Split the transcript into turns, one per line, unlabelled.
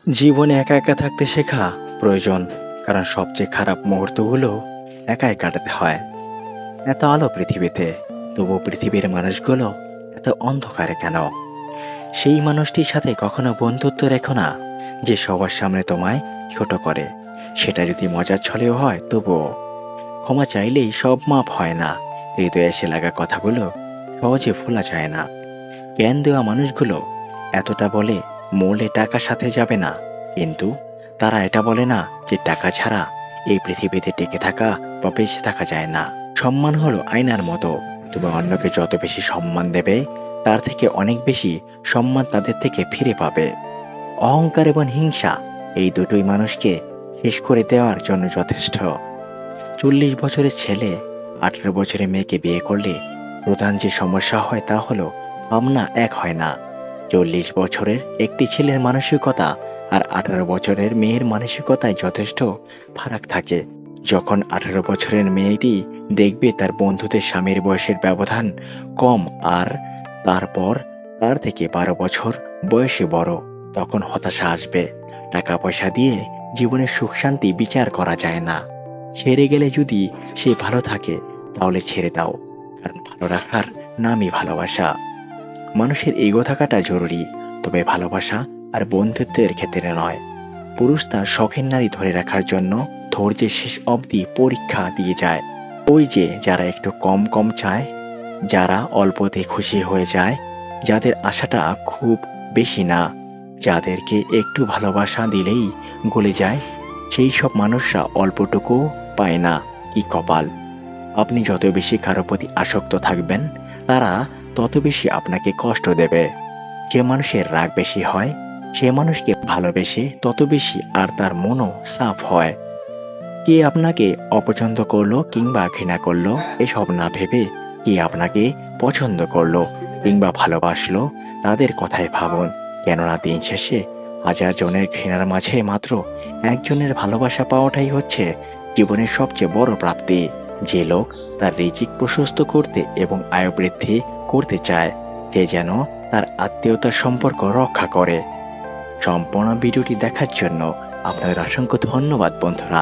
জীবনে একা একা থাকতে শেখা প্রয়োজন, কারণ সবচেয়ে খারাপ মুহূর্তগুলো একাই কাটাতে হয়। এত আলো পৃথিবীতে, তবু পৃথিবীর মানুষগুলো এত অন্ধকারে কেন? সেই মানুষটির সাথে কখনো বন্ধুত্ব রেখো না, যে সবার সামনে তোমায় ছোট করে। সেটা যদি মজার ছলেও হয় তবুও। ক্ষমা চাইলেই সব মাপ হয় না। হৃদয়ে এসে লাগা কথাগুলো সহজে ভোলা যায় না। জ্ঞান দেওয়া মানুষগুলো এতটা বলে মূল্যে টাকার সাথে যাবে না, কিন্তু তারা এটা বলে না যে টাকা ছাড়া এই পৃথিবীতে টিকে থাকা বা বেঁচে থাকা যায় না। সম্মান হলো আয়নার মতো, তুমি অন্যকে যত বেশি সম্মান দেবে, তার থেকে অনেক বেশি সম্মান তাদের থেকে ফিরে পাবে। অহংকার এবং হিংসা, এই দুটোই মানুষকে শেষ করে দেওয়ার জন্য যথেষ্ট। 40 বছরের ছেলে 18 বছরের মেয়েকে বিয়ে করলে প্রধান যে সমস্যা হয় তা হলো ভাবনা এক হয় না। 40 বছরের একটি ছেলের মানসিকতা আর 18 বছরের মেয়ের মানসিকতায় যথেষ্ট ফারাক থাকে। যখন 18 বছরের মেয়েটি দেখবে তার বন্ধুদের স্বামীর বয়সের ব্যবধান কম, আর তারপর তার থেকে 12 বছর বয়সে বড়, তখন হতাশা আসবে। টাকা পয়সা দিয়ে জীবনের সুখ শান্তি বিচার করা যায় না। ছেড়ে গেলে যদি সে ভালো থাকে, তাহলে ছেড়ে দাও, কারণ ভালো রাখার নামই ভালোবাসা। মানুষের ইগো থাকাটা জরুরি, তবে ভালোবাসা আর বন্ধুত্বের ক্ষেত্রে নয়। পুরুষ তার শখের নারী ধরে রাখার জন্য ধৈর্যের শেষ অবধি পরীক্ষা দিয়ে যায়। ওই যে যারা একটু কম কম চায়, যারা অল্পতে খুশি হয়ে যায়, যাদের আশাটা খুব বেশি না, যাদেরকে একটু ভালোবাসা দিলেই গলে যায়, সেই সব মানুষরা অল্পটুকু পায় না। কি কপাল! আপনি যত বেশি কারো প্রতি আসক্ত থাকবেন, তারা তত বেশি আপনাকে কষ্ট দেবে। যে মানুষের রাগ বেশি হয়, সে মানুষকে ভালোবেসে তত বেশি আর তার মনও সাফ হয়। কে আপনাকে অপছন্দ করলো কিংবা ঘৃণা করলো, এসব না ভেবে কে আপনাকে পছন্দ করলো কিংবা ভালোবাসলো, তাদের কথাই ভাবুন। কেননা দিন শেষে 1000 জনের ঘৃণার মাঝে মাত্র একজনের ভালোবাসা পাওয়াটাই হচ্ছে জীবনের সবচেয়ে বড় প্রাপ্তি। যে লোক তার রিজিক প্রশস্ত করতে এবং আয় বৃদ্ধি করতে চায়, সে যেন তার আত্মীয়তার সম্পর্ক রক্ষা করে। সম্পূর্ণ ভিডিওটি দেখার জন্য আপনাদের অসংখ্য ধন্যবাদ বন্ধুরা।